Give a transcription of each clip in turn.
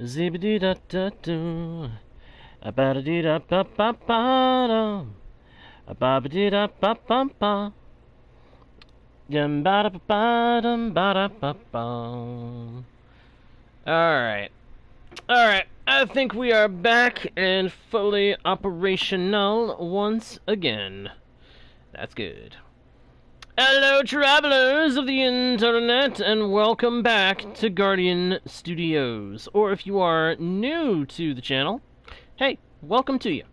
Zibbity da da doo. A ba da dee da ba ba ba da. A ba ba dee da ba ba ba. Dum ba da ba ba dum ba da ba ba. Alright. Alright. I think we are back and fully operational once again. That's good. Hello, travelers of the internet, and welcome back to Guardian Studios. Or if you are new to the channel, hey, welcome to you.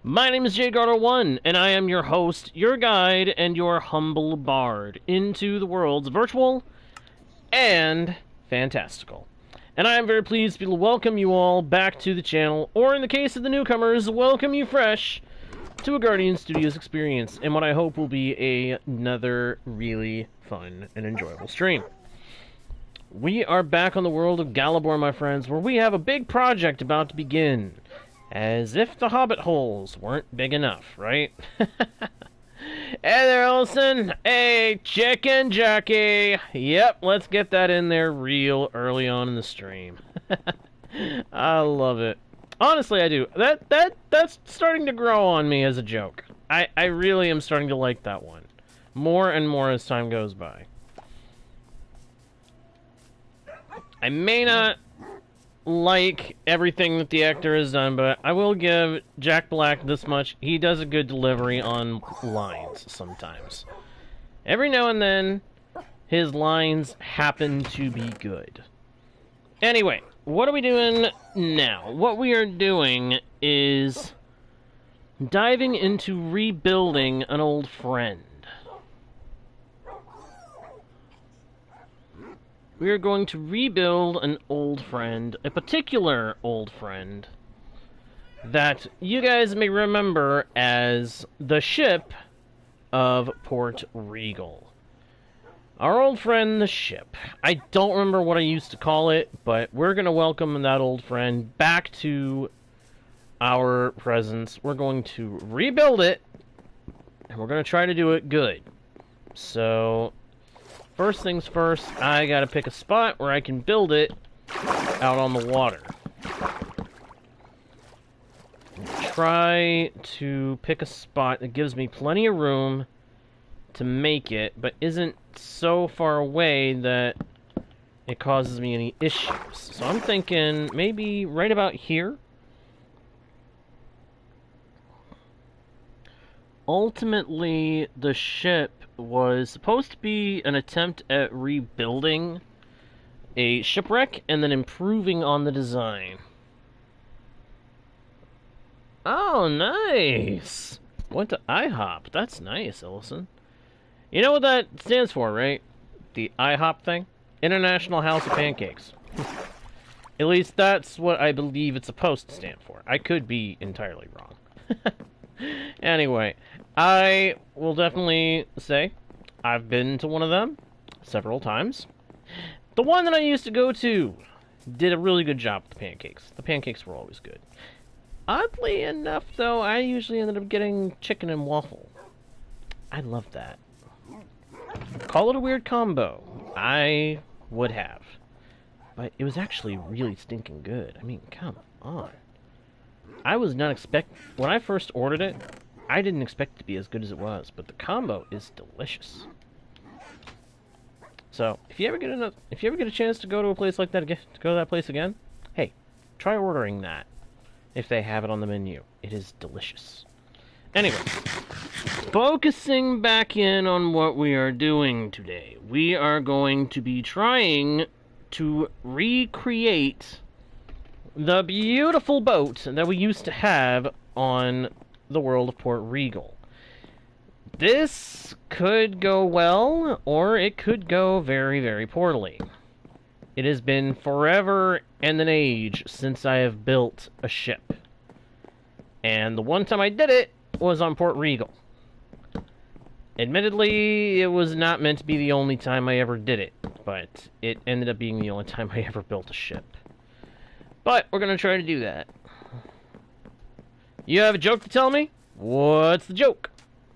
My name is JGarter1, and I am your host, your guide, and your humble bard into the worlds virtual and fantastical. And I am very pleased to welcome you all back to the channel, or in the case of the newcomers, welcome you fresh to a Guardian Studios experience, and what I hope will be another really fun and enjoyable stream. We are back on the world of Galabor, my friends, where we have a big project about to begin. As if the hobbit holes weren't big enough, right? Hey there, Olsen! Hey, chicken jockey! Yep, let's get that in there real early on in the stream. I love it. Honestly, I do. That's starting to grow on me as a joke. I really am starting to like that one. More and more as time goes by. I may not like everything that the actor has done, but I will give Jack Black this much. He does a good delivery on lines sometimes. Every now and then, his lines happen to be good. Anyway, what are we doing now? What we are doing is diving into rebuilding an old friend. We are going to rebuild an old friend, a particular old friend, that you guys may remember as the ship of Port Regal. Our old friend, the ship. I don't remember what I used to call it, but we're going to welcome that old friend back to our presence. We're going to rebuild it, and we're going to try to do it good. So, first things first, I got to pick a spot where I can build it out on the water. Try to pick a spot that gives me plenty of room to make it, but isn't so far away that it causes me any issues. So I'm thinking maybe right about here. Ultimately, the ship was supposed to be an attempt at rebuilding a shipwreck and then improving on the design. Oh, nice! Went to IHOP. That's nice, Ellison. You know what that stands for, right? The IHOP thing? International House of Pancakes. At least that's what I believe it's supposed to stand for. I could be entirely wrong. Anyway, I will definitely say I've been to one of them several times. The one that I used to go to did a really good job with the pancakes. The pancakes were always good. Oddly enough, though, I usually ended up getting chicken and waffle. I love that. Call it a weird combo. I would have. But it was actually really stinking good. I mean, come on. I was not when I first ordered it, I didn't expect it to be as good as it was, but the combo is delicious. So, if you ever get a chance to go to a place like that again, to go to that place again, hey, try ordering that if they have it on the menu. It is delicious. Anyway, focusing back in on what we are doing today, we are going to be trying to recreate the beautiful boat that we used to have on the world of Port Regal. This could go well, or it could go very, very poorly. It has been forever and an age since I have built a ship. And the one time I did it was on Port Regal. Admittedly, it was not meant to be the only time I ever did it, but it ended up being the only time I ever built a ship. But we're going to try to do that. You have a joke to tell me? What's the joke?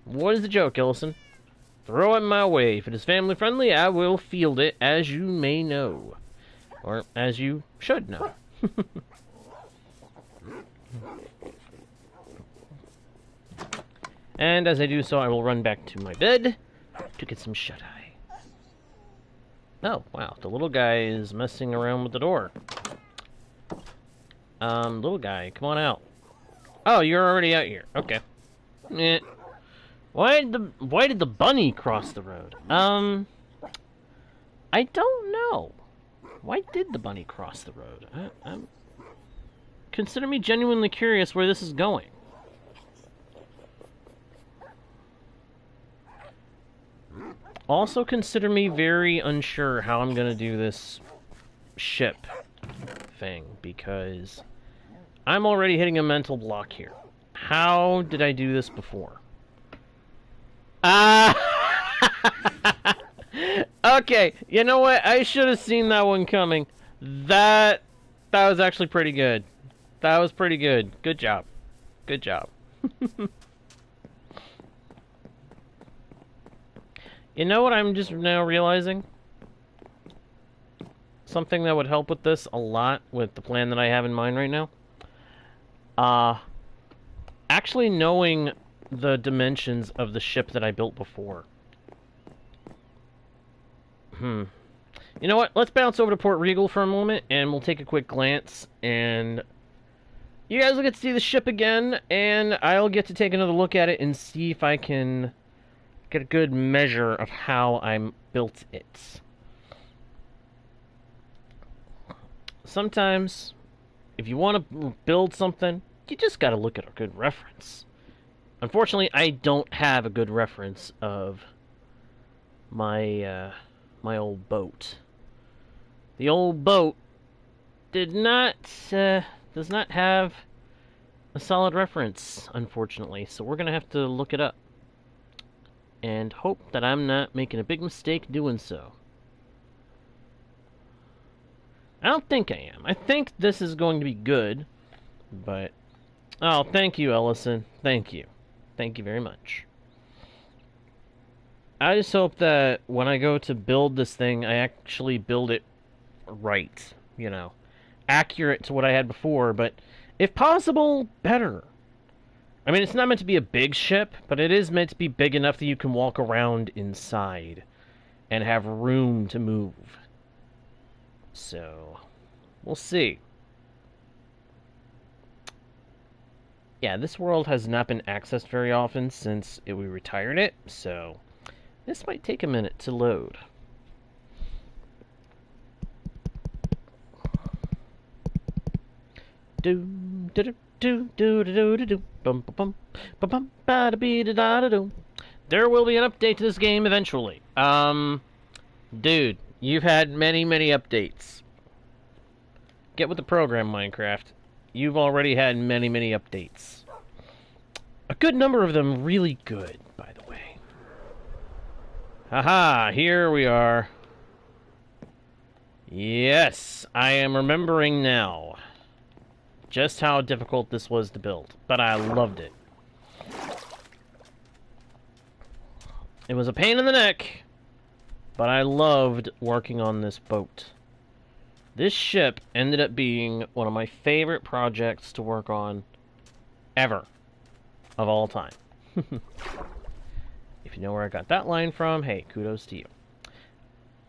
What is the joke, Ellison? Throw it my way. If it is family friendly, I will field it, as you may know. Or as you should know. And as I do so, I will run back to my bed to get some shut-eye. Oh, wow, the little guy is messing around with the door. Little guy, come on out. Oh, you're already out here. Okay. Eh. Why did the bunny cross the road? I don't know. Why did the bunny cross the road? Consider me genuinely curious where this is going. Also consider me very unsure how I'm gonna do this ship thing, because I'm already hitting a mental block here. How did I do this before? Okay, you know what? I should have seen that one coming. That was actually pretty good. That was pretty good. Good job. Good job. You know what I'm just now realizing? Something that would help with this a lot, with the plan that I have in mind right now. Actually knowing the dimensions of the ship that I built before. You know what? Let's bounce over to Port Regal for a moment, and we'll take a quick glance, and you guys will get to see the ship again, and I'll get to take another look at it and see if I can get a good measure of how I built it. Sometimes, if you want to build something, you just got to look at a good reference. Unfortunately, I don't have a good reference of my my old boat. The old boat does not have a solid reference, unfortunately, so we're gonna have to look it up and hope that I'm not making a big mistake doing so. I don't think I am. I think this is going to be good, but... Oh, thank you, Ellison. Thank you. Thank you very much. I just hope that when I go to build this thing, I actually build it right. You know, accurate to what I had before, but if possible, better. I mean, it's not meant to be a big ship, but it is meant to be big enough that you can walk around inside and have room to move. So, we'll see. Yeah, this world has not been accessed very often since we retired it, so this might take a minute to load. There will be an update to this game eventually. Dude, you've had many updates. Get with the program, Minecraft. You've already had many updates. A good number of them really good, by the way. Haha, here we are. Yes, I am remembering now just how difficult this was to build, but I loved it. It was a pain in the neck, but I loved working on this boat. This ship ended up being one of my favorite projects to work on ever, of all time. If you know where I got that line from, hey, kudos to you.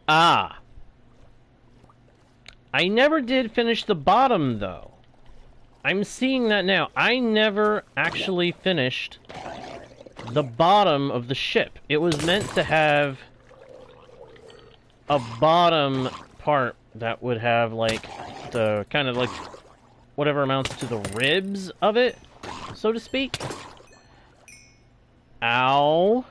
I never did finish the bottom, though. I'm seeing that now. I never actually finished the bottom of the ship. It was meant to have a bottom part that would have, like, the kind of, like, whatever amounts to the ribs of it, so to speak. Ow.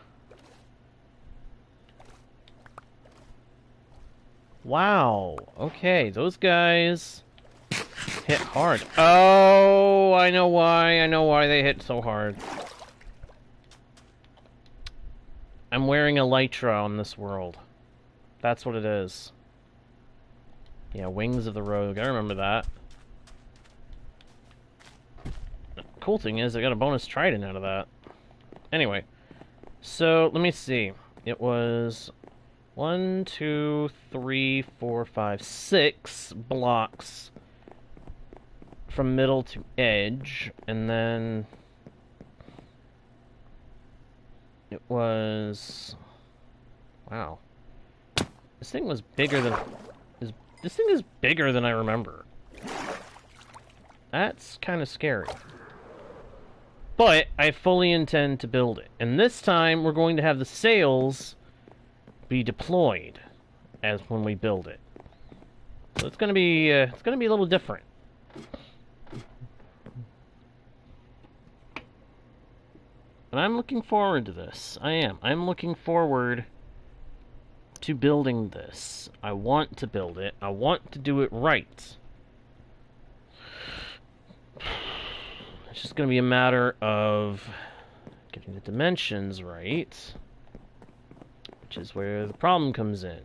Wow. Okay, those guys hit hard. Oh, I know why. I know why they hit so hard. I'm wearing elytra on this world. That's what it is. Yeah, Wings of the Rogue. I remember that. The cool thing is I got a bonus trident out of that. Anyway, so let me see. It was 1, 2, 3, 4, 5, 6 blocks from middle to edge, and then it was... Wow. This thing was bigger than... This thing is bigger than I remember. That's kind of scary. But I fully intend to build it. And this time, we're going to have the sails be deployed as when we build it. So it's going to be a little different. And I'm looking forward to this. I am. I'm looking forward to building this. I want to build it. I want to do it right. It's just going to be a matter of getting the dimensions right, which is where the problem comes in.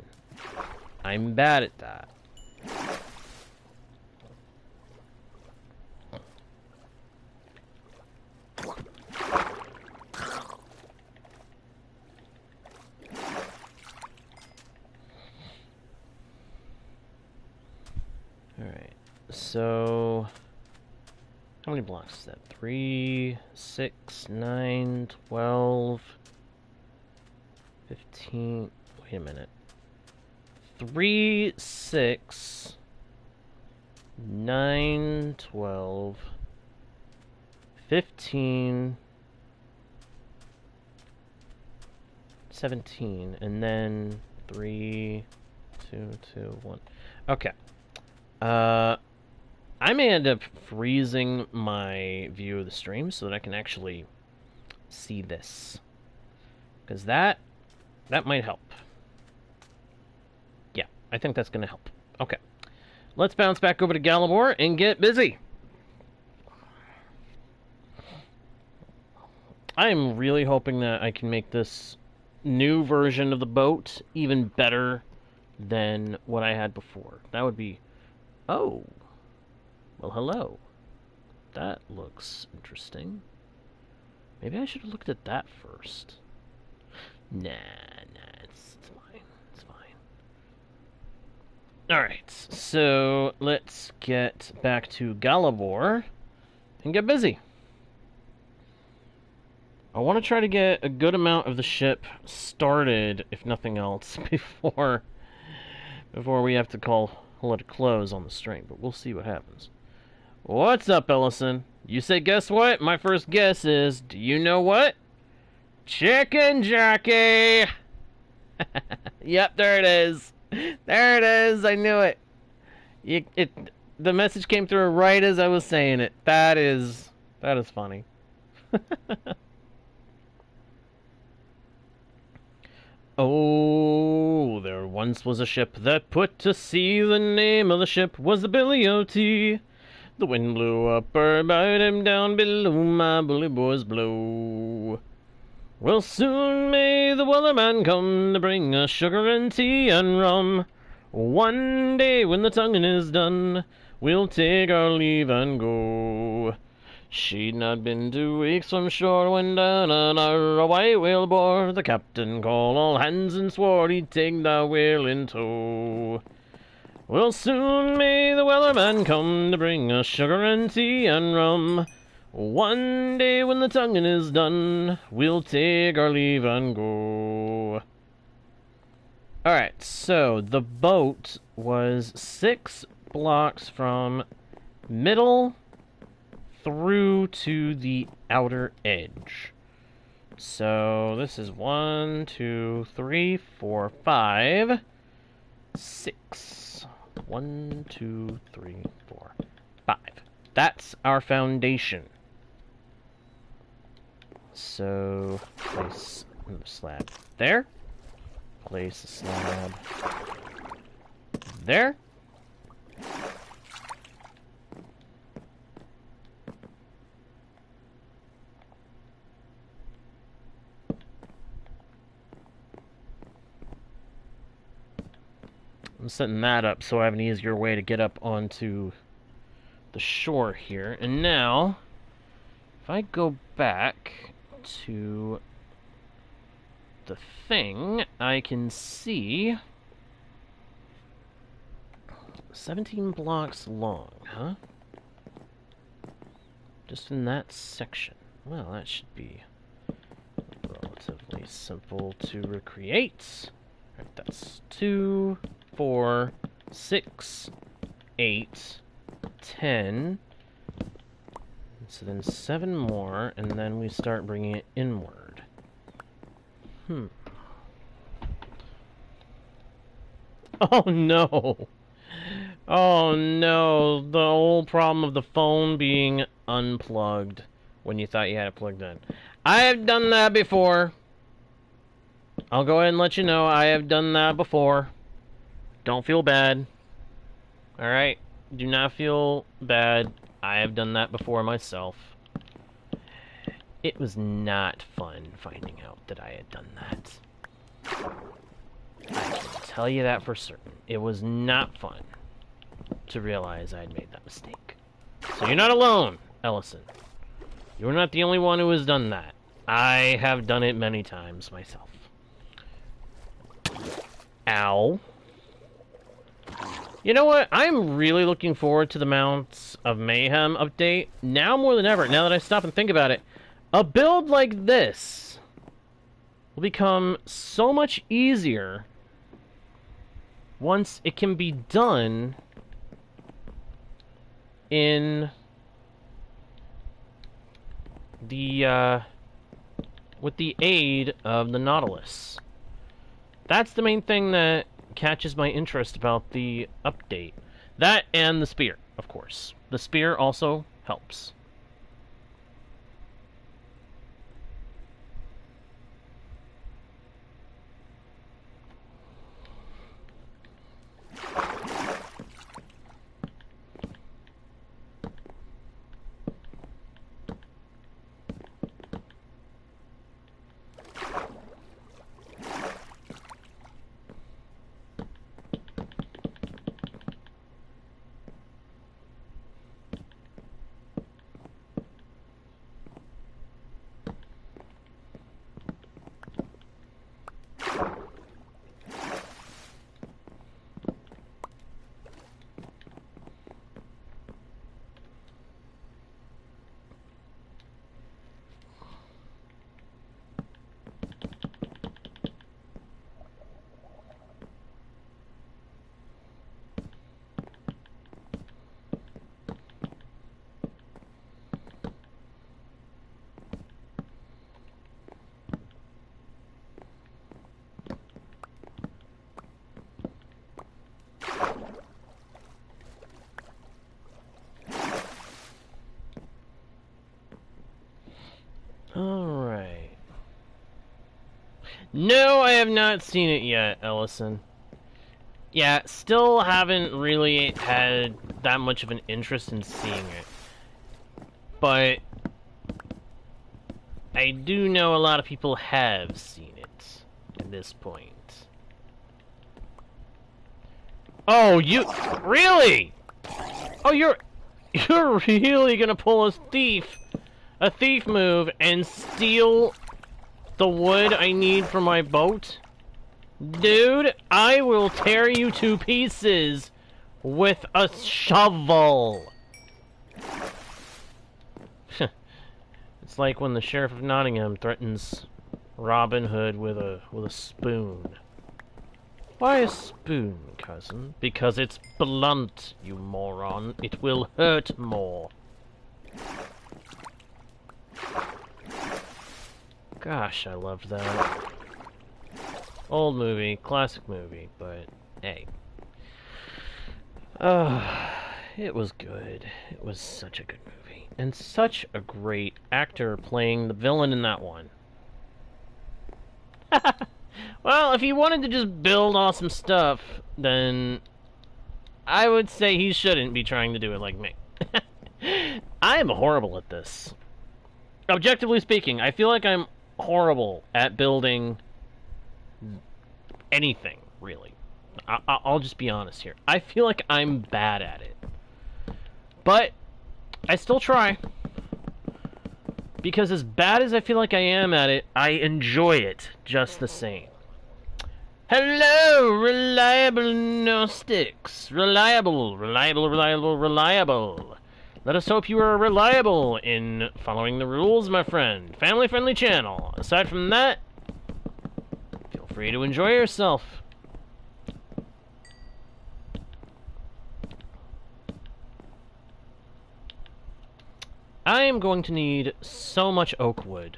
I'm bad at that. Alright, so how many blocks is that? 3, 6, 9, 12, 15, wait a minute. 3, 6, 9, 12, 15, 17, and then 3, 2, 2, 1. Okay. I may end up freezing my view of the stream so that I can actually see this. Because that might help. Yeah, I think that's going to help. Okay. Let's bounce back over to Galabor and get busy. I'm really hoping that I can make this new version of the boat even better than what I had before. That would be... Oh. Well, hello. That looks interesting. Maybe I should have looked at that first. Nah, it's fine. It's fine. Alright, so let's get back to Galabor and get busy. I want to try to get a good amount of the ship started, if nothing else, before we have to let it close on the stream, but we'll see what happens. What's up, Ellison? You say, guess what? My first guess is, do you know what? Chicken jockey! Yep, there it is. There it is. I knew it. The message came through right as I was saying it. That is funny. Oh, there once was a ship that put to sea. The name of the ship was the Billy O.T. The wind blew up about him, down below my bully boys blow. Well, soon may the wellerman come to bring us sugar and tea and rum. One day when the tonguing is done, we'll take our leave and go. She'd not been 2 weeks from shore when down on her a white whale bore. The captain called all hands and swore he'd take the whale in tow. Well, soon may the wellerman come to bring us sugar and tea and rum. One day when the tonguing is done, we'll take our leave and go. Alright, so the boat was 6 blocks from middle through to the outer edge. So this is 1, 2, 3, 4, 5, 6. 1, 2, 3, 4, 5. That's our foundation. So place another slab there. Place a slab there. I'm setting that up so I have an easier way to get up onto the shore here. And now, if I go back to the thing, I can see 17 blocks long, huh? Just in that section. Well, that should be relatively simple to recreate. Right, that's 2, 4, 6, 8, 10. So then 7 more, and then we start bringing it inward. Oh no! Oh no, the whole problem of the phone being unplugged when you thought you had it plugged in. I have done that before. I'll go ahead and let you know I have done that before. Don't feel bad. Alright? Do not feel bad. I have done that before myself. It was not fun finding out that I had done that. I can tell you that for certain. It was not fun to realize I had made that mistake. So you're not alone, Ellison. You're not the only one who has done that. I have done it many times myself. Ow. You know what? I'm really looking forward to the Mounts of Mayhem update. Now more than ever, now that I stop and think about it. A build like this will become so much easier once it can be done in the, with the aid of the Nautilus. That's the main thing that catches my interest about the update. That and the spear, of course. The spear also helps. Alright. No, I have not seen it yet, Ellison. Yeah, still haven't really had that much of an interest in seeing it. But I do know a lot of people have seen it at this point. Oh, you... Really? Oh, you're really gonna pull a thief move and steal the wood I need for my boat? Dude, I will tear you to pieces with a shovel. It's like when the Sheriff of Nottingham threatens Robin Hood with a spoon. Why a spoon, cousin? Because it's blunt, you moron. It will hurt more. Gosh, I loved that. Old movie, classic movie, but hey. It was good. It was such a good movie. And such a great actor playing the villain in that one. Well, if he wanted to just build awesome stuff, then I would say he shouldn't be trying to do it like me. I am horrible at this. Objectively speaking, I feel like I'm horrible at building anything, really. I'll just be honest here. I feel like I'm bad at it. But I still try. Because as bad as I feel like I am at it, I enjoy it just the same. Hello, reliable gnostics. Reliable. Let us hope you are reliable in following the rules, my friend. Family-friendly channel. Aside from that, feel free to enjoy yourself. I am going to need so much oak wood.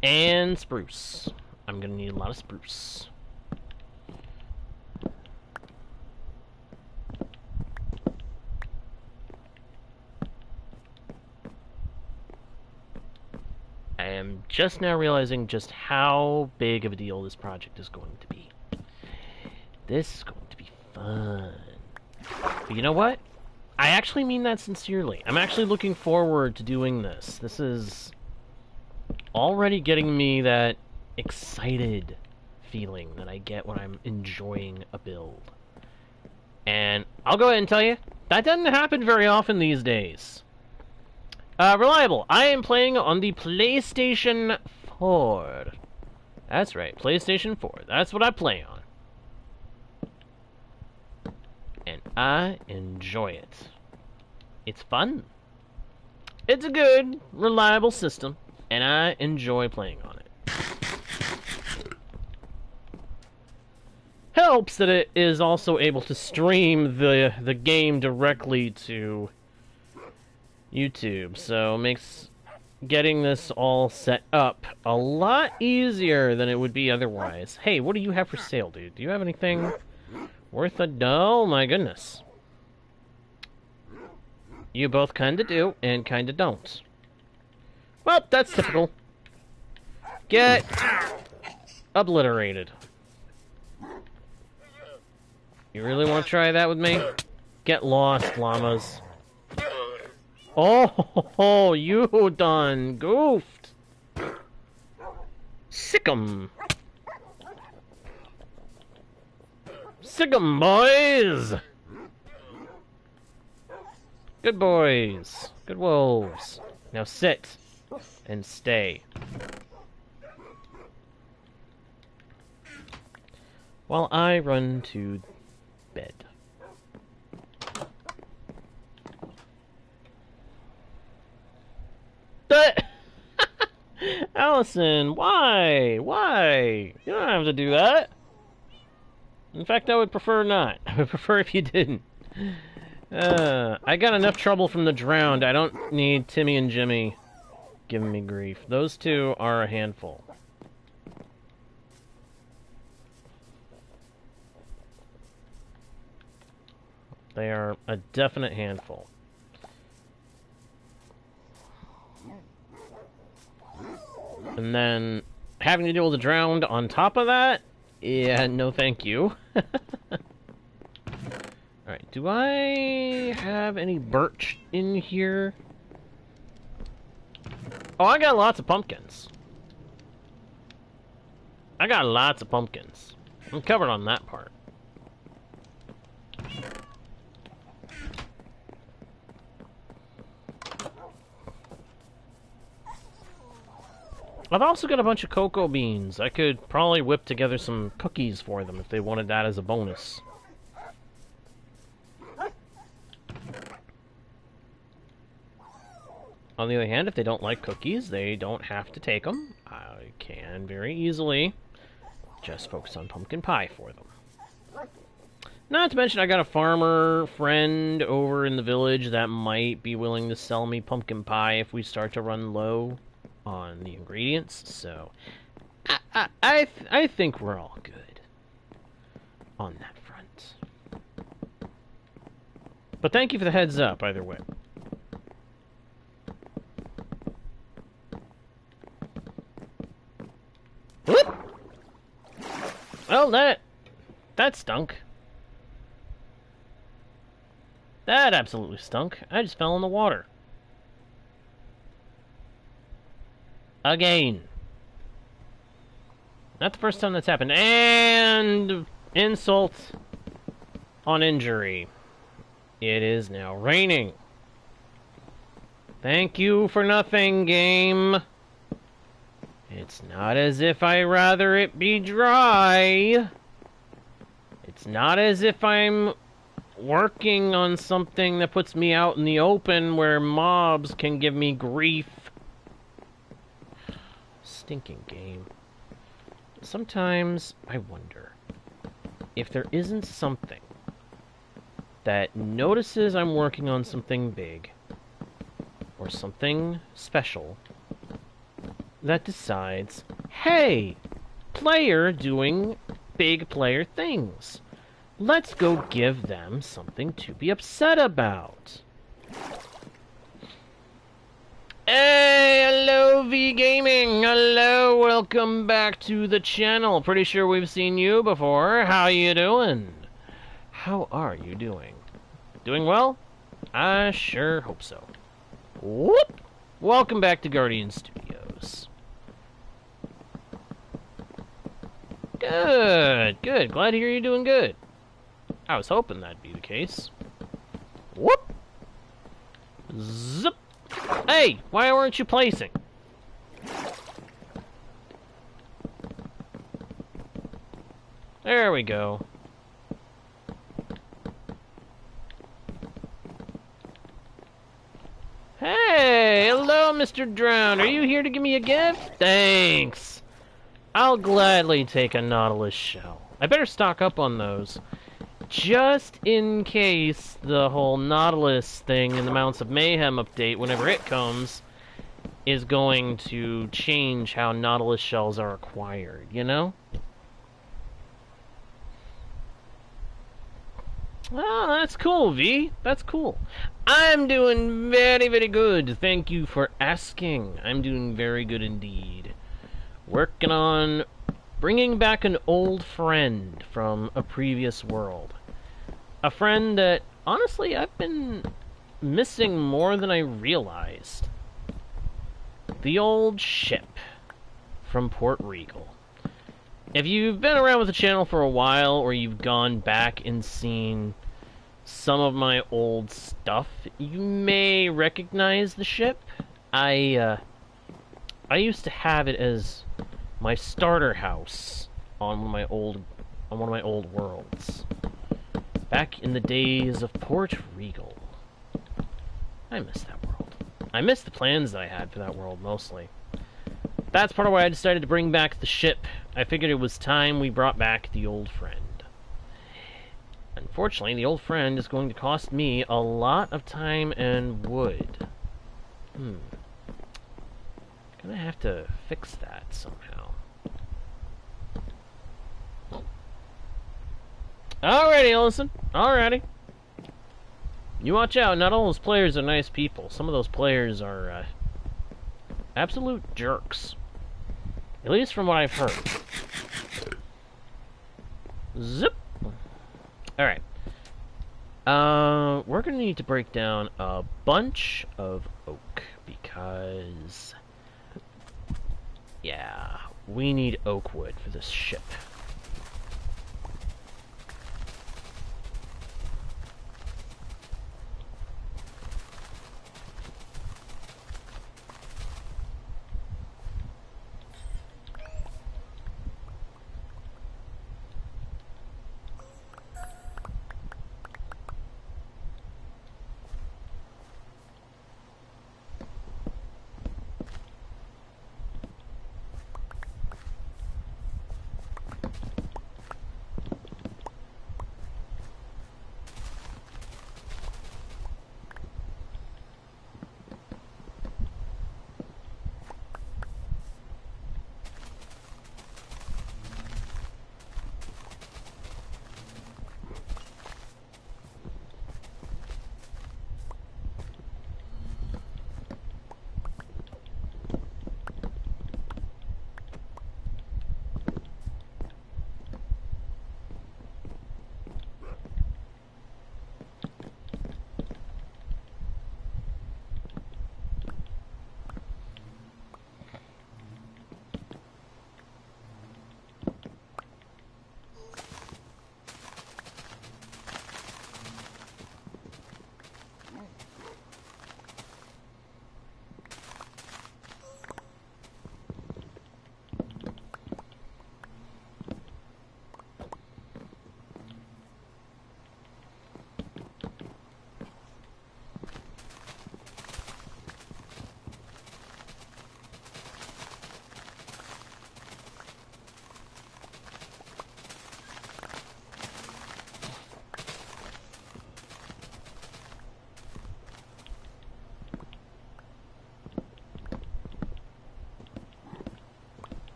And spruce. I'm going to need a lot of spruce. I am just now realizing just how big of a deal this project is going to be. This is going to be fun. But you know what? I actually mean that sincerely. I'm actually looking forward to doing this. This is already getting me that excited feeling that I get when I'm enjoying a build. And I'll go ahead and tell you, that doesn't happen very often these days. Reliable. I am playing on the PlayStation 4. That's right, PlayStation 4. That's what I play on. And I enjoy it. It's fun. It's a good, reliable system, and I enjoy playing on it. Helps that it is also able to stream the game directly to YouTube, so it makes getting this all set up a lot easier than it would be otherwise. Hey, what do you have for sale, dude? Do you have anything worth a... Oh, my goodness. You both kinda do, and kinda don't. Well, that's typical. Get obliterated. You really want to try that with me? Get lost, llamas. Oh, you done goofed. Sick 'em. Sick 'em, boys. Good boys. Good wolves. Now sit and stay. While I run to bed. Allison, why? Why? You don't have to do that. In fact, I would prefer not. I would prefer if you didn't. I got enough trouble from the drowned. I don't need Timmy and Jimmy giving me grief. Those two are a handful. They are a definite handful. And then having to deal with the drowned on top of that? Yeah, no thank you. Alright, do I have any birch in here? Oh, I got lots of pumpkins. I got lots of pumpkins. I'm covered on that part. I've also got a bunch of cocoa beans. I could probably whip together some cookies for them if they wanted that as a bonus. On the other hand, if they don't like cookies, they don't have to take them. I can very easily just focus on pumpkin pie for them. Not to mention, I got a farmer friend over in the village that might be willing to sell me pumpkin pie if we start to run low on the ingredients, so I think we're all good on that front. But thank you for the heads up, either way. Whoop! Well, that stunk. That absolutely stunk. I just fell in the water. Again. Not the first time that's happened. And insult on injury. It is now raining. Thank you for nothing, game. It's not as if I rather it be dry. It's not as if I'm working on something that puts me out in the open where mobs can give me grief. Stinking game. Sometimes I wonder if there isn't something that notices I'm working on something big or something special that decides, hey, player doing big player things. Let's go give them something to be upset about. Hey, hello V Gaming. Hello, welcome back to the channel. Pretty sure we've seen you before. How you doing? How are you doing? Doing well? I sure hope so. Whoop! Welcome back to Guardian Studios. Good, good. Glad to hear you're doing good. I was hoping that'd be the case. Whoop! Zip! Hey, why weren't you placing? There we go. Hey, hello, Mr. Drowned. Are you here to give me a gift? Thanks. I'll gladly take a Nautilus shell. I better stock up on those. Just in case the whole Nautilus thing in the Mounts of Mayhem update, whenever it comes, is going to change how Nautilus shells are acquired, you know? Oh, that's cool, V. That's cool. I'm doing very, very good. Thank you for asking. I'm doing very good indeed. Working on bringing back an old friend from a previous world. A friend that, honestly, I've been missing more than I realized. The old ship from Port Regal. If you've been around with the channel for a while, or you've gone back and seen some of my old stuff, you may recognize the ship. I used to have it as my starter house on one of my old worlds. Back in the days of Port Regal. I miss that world. I miss the plans that I had for that world, mostly. That's part of why I decided to bring back the ship. I figured it was time we brought back the old friend. Unfortunately, the old friend is going to cost me a lot of time and wood. Gonna have to fix that somehow. Alrighty, listen. Alrighty. You watch out. Not all those players are nice people. Some of those players are absolute jerks. At least from what I've heard. Zip. Alright. We're gonna need to break down a bunch of oak because, yeah, we need oak wood for this ship.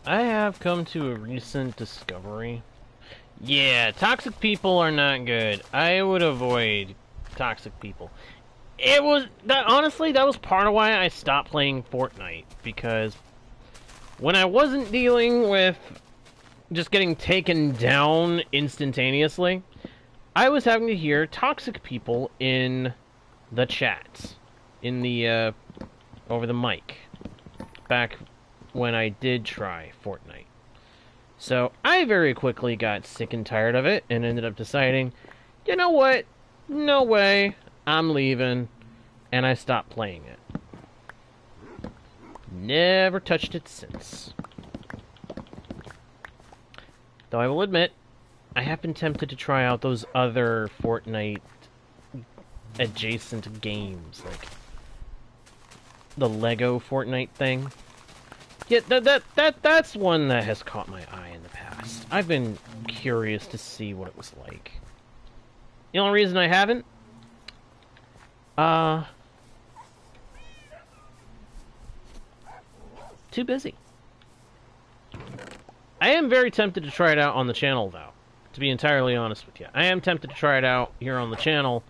I have come to a recent discovery. Yeah, toxic people are not good. I would avoid toxic people. It was that honestly, that was part of why I stopped playing Fortnite, because when I wasn't dealing with just getting taken down instantaneously, I was having to hear toxic people in the chats, in the over the mic, back when I did try Fortnite. So I very quickly got sick and tired of it and ended up deciding, you know what? No way. I'm leaving. And I stopped playing it. Never touched it since. Though I will admit, I have been tempted to try out those other Fortnite adjacent games, like the Lego Fortnite thing. Yeah, that's one that has caught my eye in the past. I've been curious to see what it was like. The only reason I haven't, too busy. I am very tempted to try it out on the channel, though. To be entirely honest with you, I am tempted to try it out here on the channel.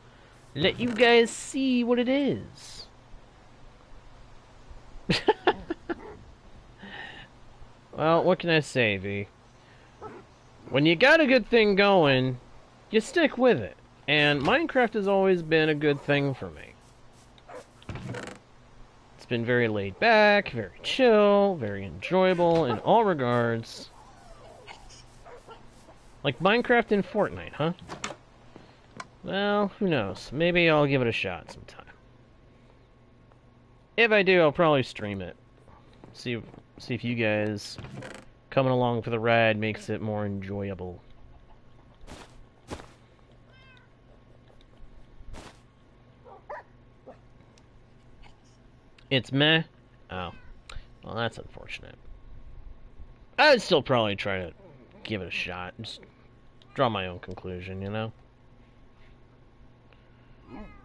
Let you guys see what it is. Well, what can I say, V? When you got a good thing going, you stick with it. And Minecraft has always been a good thing for me. It's been very laid back, very chill, very enjoyable in all regards. Like Minecraft and Fortnite, huh? Well, who knows? Maybe I'll give it a shot sometime. If I do, I'll probably stream it. See if you guys coming along for the ride makes it more enjoyable. It's meh? Oh. Well, that's unfortunate. I'd still probably try to give it a shot. Just draw my own conclusion, you know?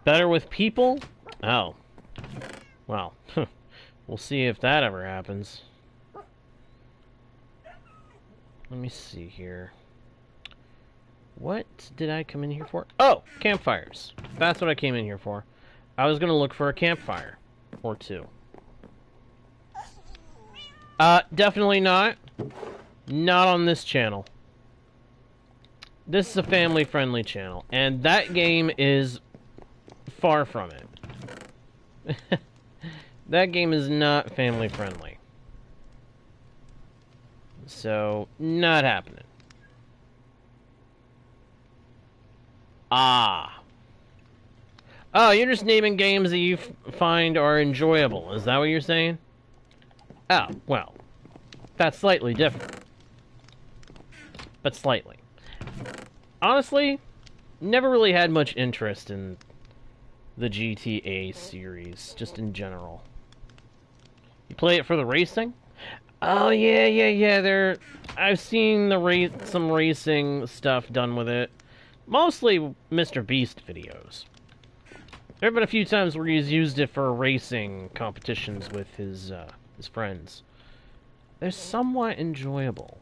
Better with people? Oh. Well, we'll see if that ever happens. Let me see here. What did I come in here for? Oh, campfires. That's what I came in here for. I was going to look for a campfire. Or two. Definitely not. Not on this channel. This is a family-friendly channel. And that game is far from it. That game is not family-friendly. So, not happening. Ah. Oh, you're just naming games that you find are enjoyable. Is that what you're saying? Oh, well. That's slightly different. But slightly. Honestly, never really had much interest in the GTA series, just in general. You play it for the racing? Oh, yeah. I've seen some racing stuff done with it. Mostly Mr. Beast videos. There have been a few times where he's used it for racing competitions with his friends. They're somewhat enjoyable.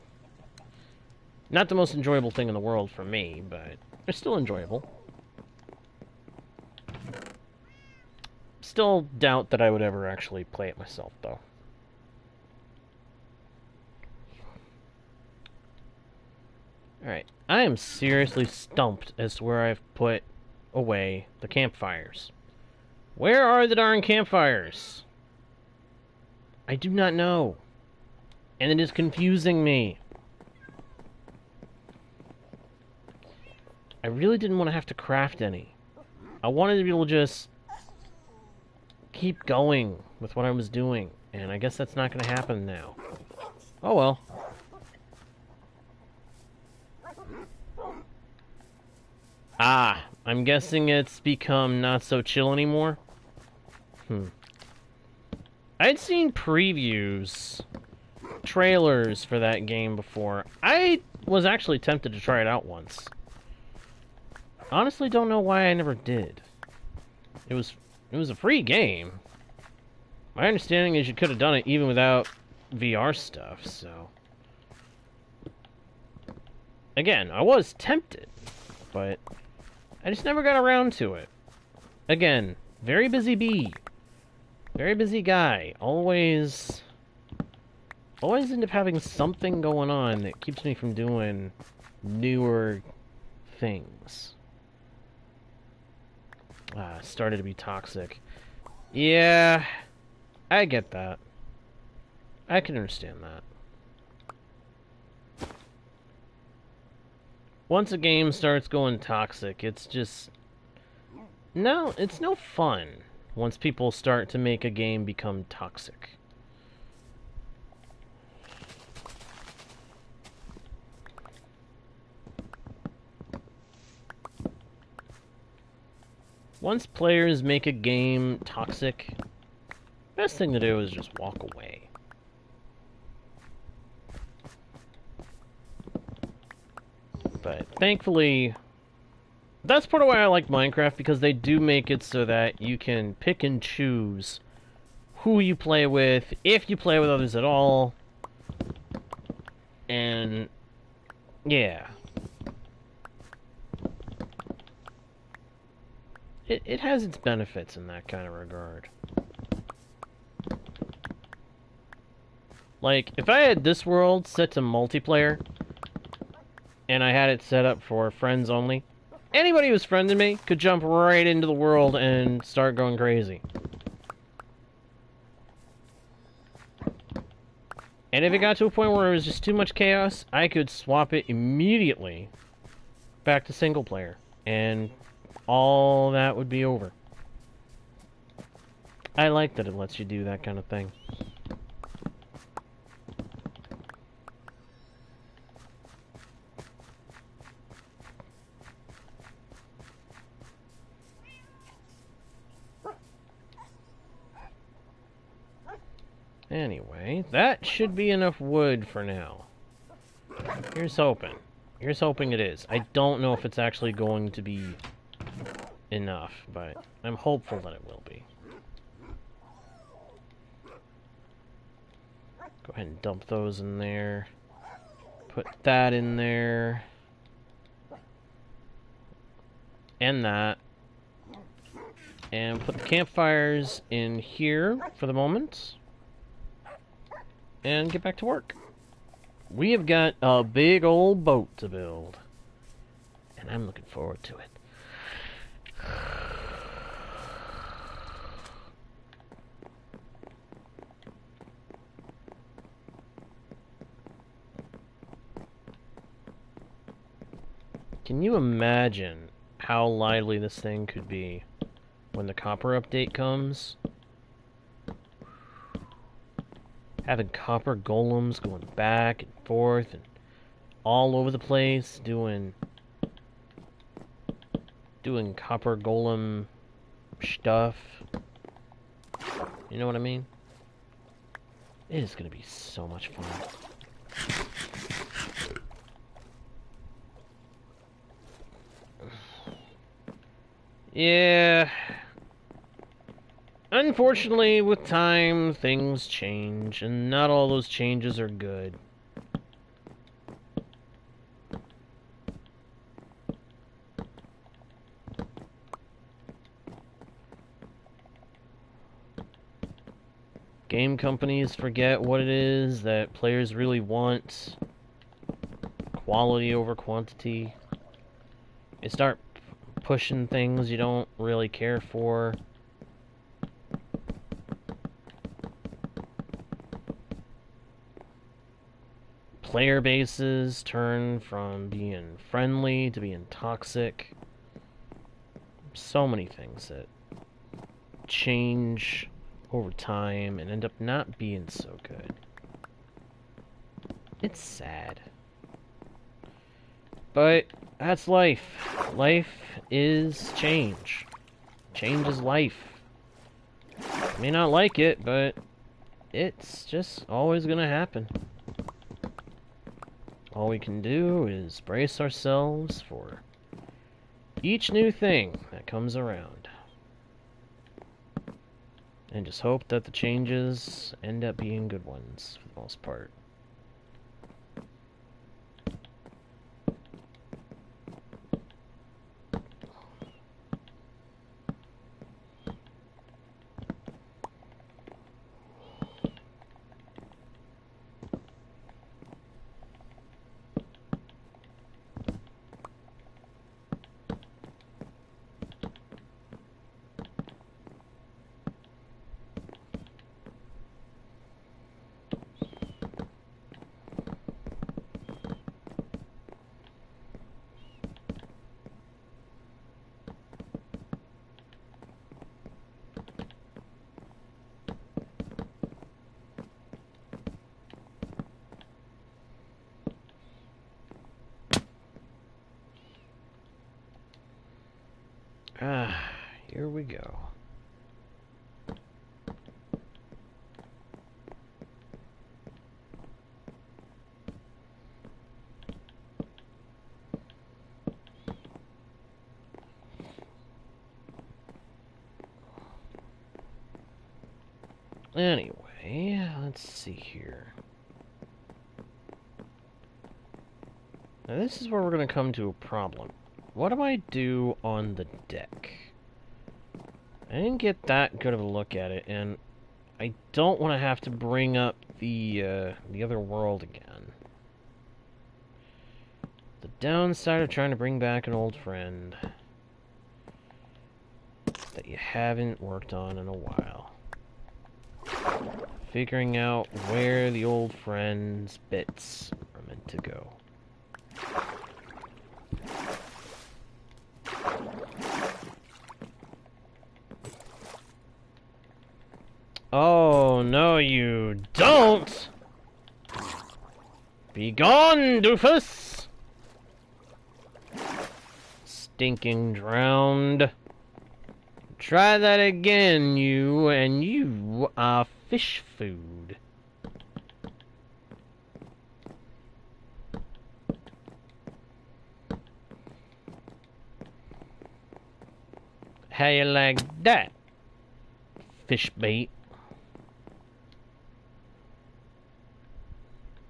Not the most enjoyable thing in the world for me, but they're still enjoyable. Still doubt that I would ever actually play it myself, though. Alright, I am seriously stumped as to where I've put away the campfires. Where are the darn campfires? I do not know. And it is confusing me. I really didn't want to have to craft any. I wanted to be able to just keep going with what I was doing. And I guess that's not going to happen now. Oh well. Ah, I'm guessing it's become not so chill anymore. I'd seen previews, trailers for that game before. I was actually tempted to try it out once. Honestly, don't know why I never did. It was a free game. My understanding is you could have done it even without VR stuff, so again, I was tempted, but I just never got around to it. Again, very busy bee. Very busy guy. Always end up having something going on that keeps me from doing newer things. Started to be toxic. Yeah, I get that. I can understand that. Once a game starts going toxic, it's just... No, it's no fun once people start to make a game become toxic. Once players make a game toxic, best thing to do is just walk away. But thankfully, that's part of why I like Minecraft, because they do make it so that you can pick and choose who you play with, if you play with others at all. And yeah. It has its benefits in that kind of regard. Like, if I had this world set to multiplayer, and I had it set up for friends only, anybody who's friended me could jump right into the world and start going crazy. And if it got to a point where it was just too much chaos, I could swap it immediately back to single player, and all that would be over. I like that it lets you do that kind of thing. Anyway, that should be enough wood for now. Here's hoping. Here's hoping it is. I don't know if it's actually going to be enough, but I'm hopeful that it will be. Go ahead and dump those in there. Put that in there. And that. And put the campfires in here for the moment. And get back to work. We have got a big old boat to build. And I'm looking forward to it. Can you imagine how lively this thing could be when the copper update comes? Having copper golems going back and forth and all over the place, doing copper golem stuff. You know what I mean? It is going to be so much fun. Yeah. Unfortunately, with time, things change, and not all those changes are good. Game companies forget what it is that players really want. Quality over quantity. They start pushing things you don't really care for. Player bases turn from being friendly to being toxic. So many things that change over time and end up not being so good. It's sad. But that's life. Life is change. Change is life. I may not like it, but it's just always gonna happen. All we can do is brace ourselves for each new thing that comes around. And just hope that the changes end up being good ones for the most part. Here we go. Anyway, let's see here. Now this is where we're going to come to a problem. What do I do on the deck? I didn't get that good of a look at it, and I don't want to have to bring up the other world again. The downside of trying to bring back an old friend that you haven't worked on in a while. Figuring out where the old friend's bits are meant to go. Oh, no you don't! Be gone, doofus! Stinking drowned. Try that again, you, and you are fish food. How you like that, fish bait?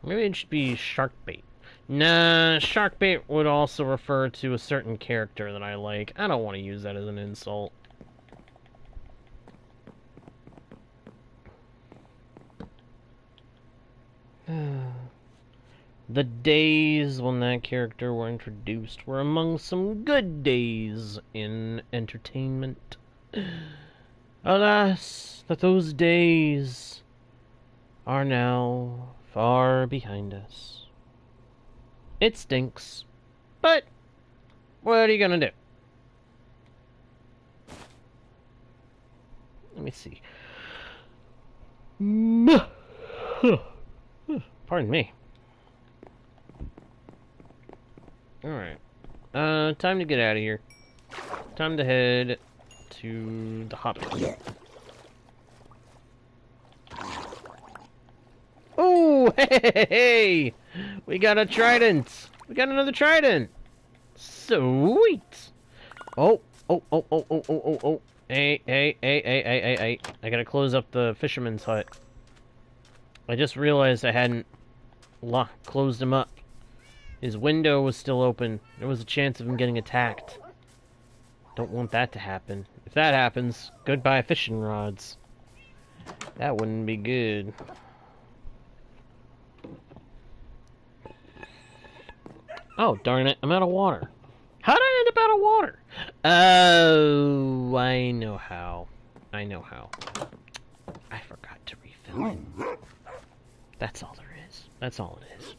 Maybe it should be shark bait. Nah, shark bait would also refer to a certain character that I like. I don't want to use that as an insult. The days when that character were introduced were among some good days in entertainment. Alas, that those days are now far behind us. It stinks, but what are you gonna do? Let me see. Pardon me. Alright. Time to get out of here. Time to head to the hospital. Oh, hey! We got a trident! We got another trident! Sweet! Oh. Hey. I gotta close up the fisherman's hut. I just realized I hadn't closed him up. His window was still open. There was a chance of him getting attacked. Don't want that to happen. If that happens, goodbye fishing rods. That wouldn't be good. Oh, darn it. I'm out of water. How did I end up out of water? Oh, I know how. I forgot to refill it. That's all there is. That's all it is.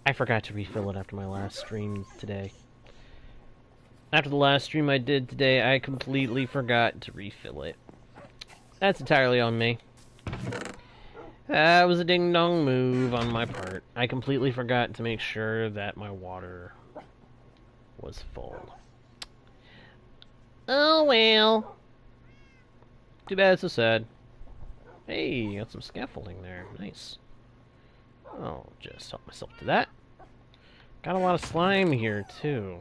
I forgot to refill it after my last stream today. After the last stream I did today, I completely forgot to refill it. That's entirely on me. That was a ding-dong move on my part. I completely forgot to make sure that my water was full. Oh well. Too bad, it's so sad. Hey, got some scaffolding there. Nice. I'll just help myself to that. Got a lot of slime here, too.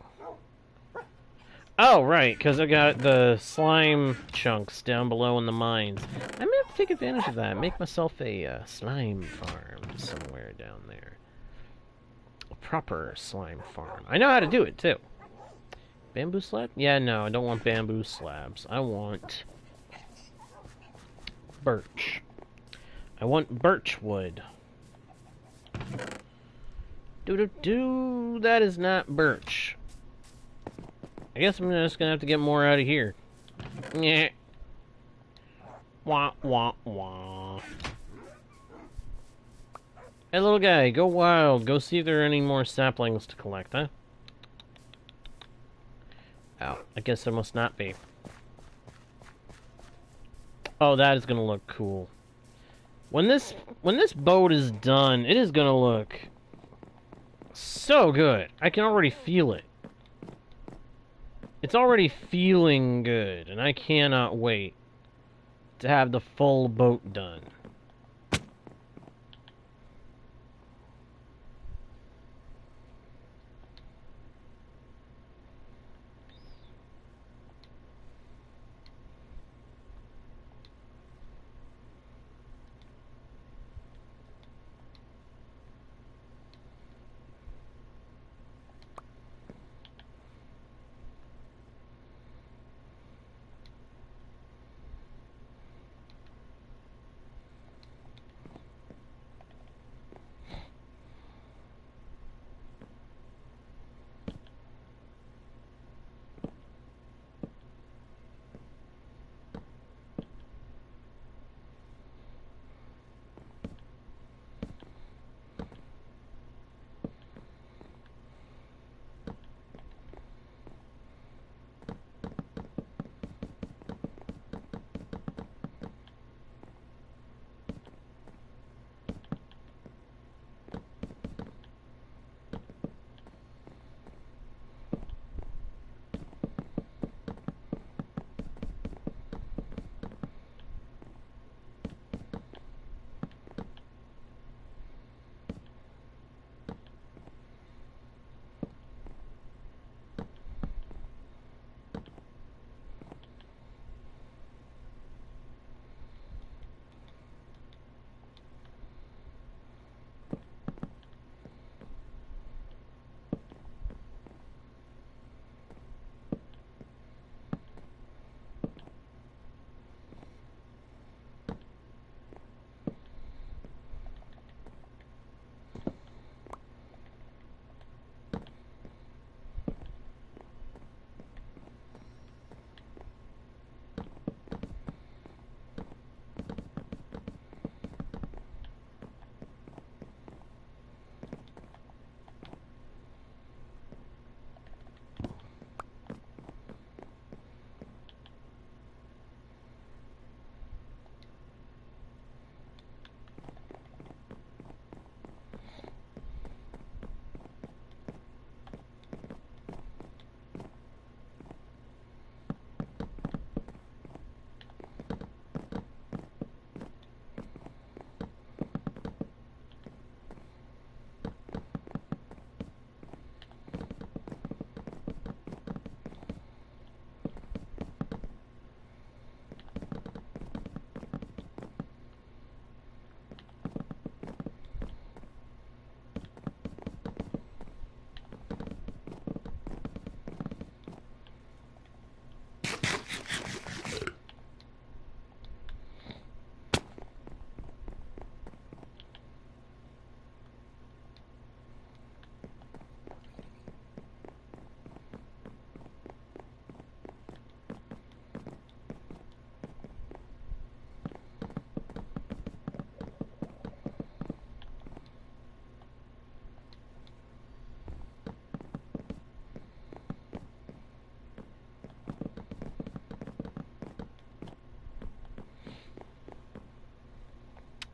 Oh, right, because I got the slime chunks down below in the mines. I may have to take advantage of that. Make myself a slime farm somewhere down there. A proper slime farm. I know how to do it, too. Bamboo slab? Yeah, no, I don't want bamboo slabs. I want birch. I want birch wood. That is not birch. I guess I'm just gonna have to get more out of here. Yeah. Wah, wah, wah. Hey, little guy, go wild. Go see if there are any more saplings to collect, huh? Oh, I guess there must not be. Oh, that is gonna look cool. When this boat is done, it is gonna look so good. I can already feel it. It's already feeling good, and I cannot wait to have the full boat done.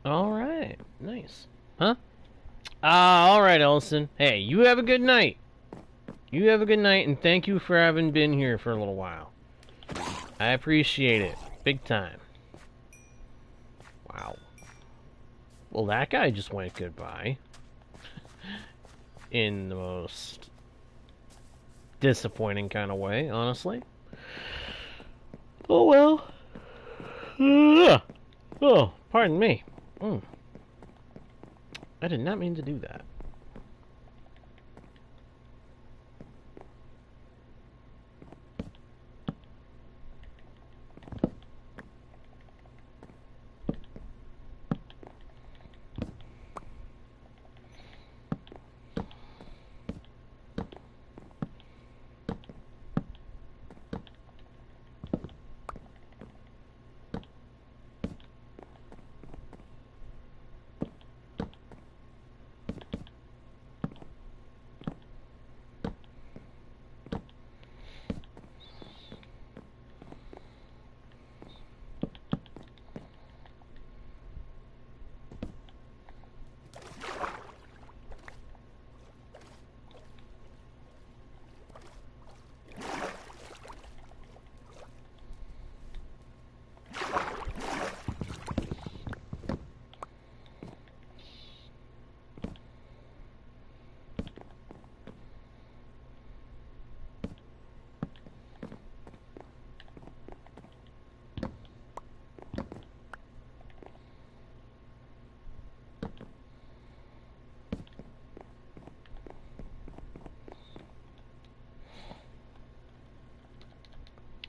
Alright, nice. Huh? Alright, Ellison. Hey, you have a good night. You have a good night, and thank you for having been here for a little while. I appreciate it. Big time. Wow. Well, that guy just went goodbye. In the most disappointing kind of way, honestly. Oh well. Oh, pardon me. I did not mean to do that.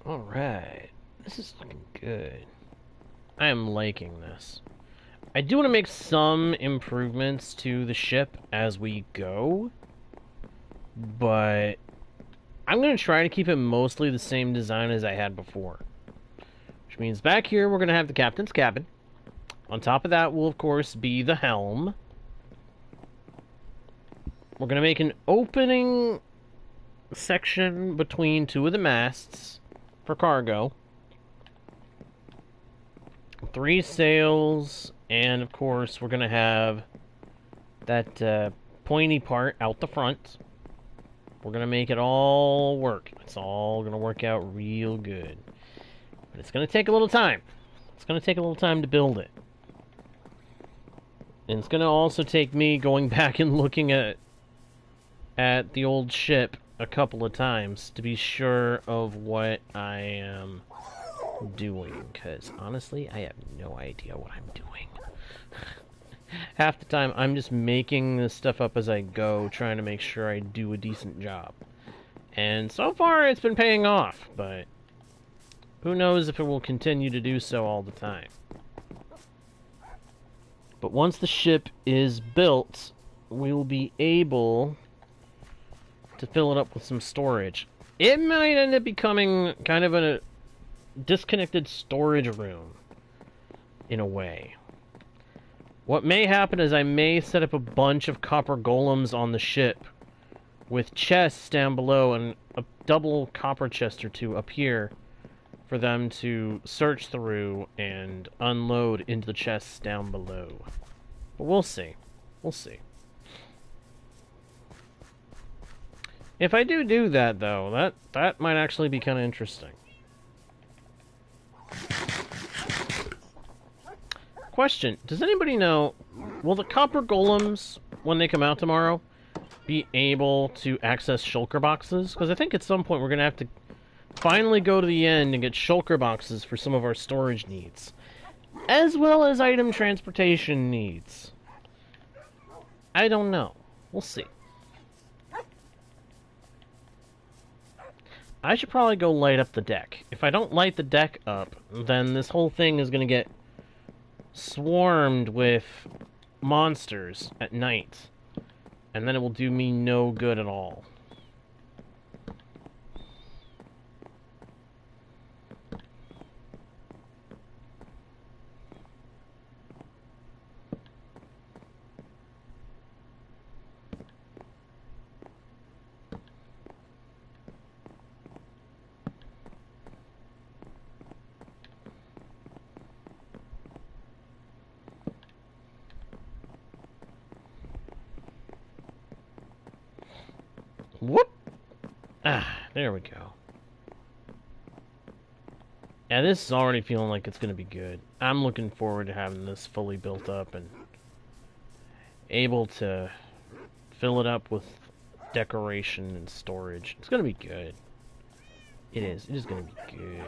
Alright. This is looking good. I am liking this. I do want to make some improvements to the ship as we go, but I'm going to try to keep it mostly the same design as I had before. Which means back here we're going to have the captain's cabin. On top of that will, of course, be the helm. We're going to make an opening section between two of the masts for cargo. 3 sails, and of course we're going to have that pointy part out the front. We're going to make it all work. It's all going to work out real good. But it's going to take a little time. It's going to take a little time to build it. And it's going to also take me going back and looking at the old ship a couple of times to be sure of what I am doing. Because, honestly, I have no idea what I'm doing. Half the time, I'm just making this stuff up as I go, trying to make sure I do a decent job. And so far, it's been paying off, but who knows if it will continue to do so all the time. But once the ship is built, we will be able to fill it up with some storage. It might end up becoming kind of a disconnected storage room, in a way. What may happen is I may set up a bunch of copper golems on the ship with chests down below and a double copper chest or two up here for them to search through and unload into the chests down below. But we'll see. We'll see. If I do that, though, that might actually be kind of interesting. Question, does anybody know, will the copper golems, when they come out tomorrow, be able to access shulker boxes? Because I think at some point we're going to have to finally go to the end and get shulker boxes for some of our storage needs. As well as item transportation needs. I don't know. We'll see. I should probably go light up the deck. If I don't light the deck up, then this whole thing is going to get swarmed with monsters at night, and then it will do me no good at all. Whoop! Ah, there we go. Yeah, this is already feeling like it's going to be good. I'm looking forward to having this fully built up and able to fill it up with decoration and storage. It's going to be good. It is. It is going to be good.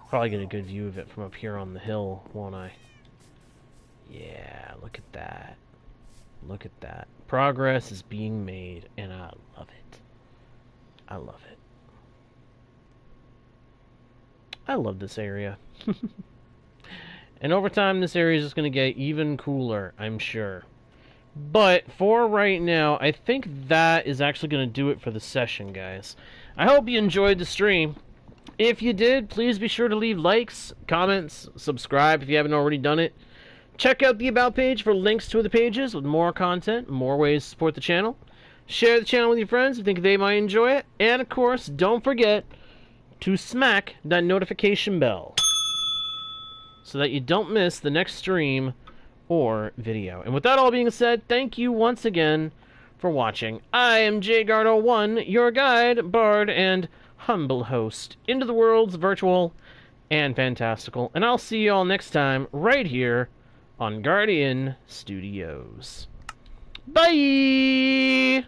Probably get a good view of it from up here on the hill, won't I? Yeah, look at that. Look at that. Progress is being made, and I love it. I love it. I love this area. And over time, this area is just going to get even cooler, I'm sure. But for right now, I think that is actually going to do it for the session, guys. I hope you enjoyed the stream. If you did, please be sure to leave likes, comments, subscribe if you haven't already done it. Check out the About page for links to the pages with more content, more ways to support the channel. Share the channel with your friends if you think they might enjoy it. And, of course, don't forget to smack that notification bell so that you don't miss the next stream or video. And with that all being said, thank you once again for watching. I am JGuard01, your guide, bard, and humble host into the worlds virtual and fantastical. And I'll see you all next time right here on Guardian Studios. Bye!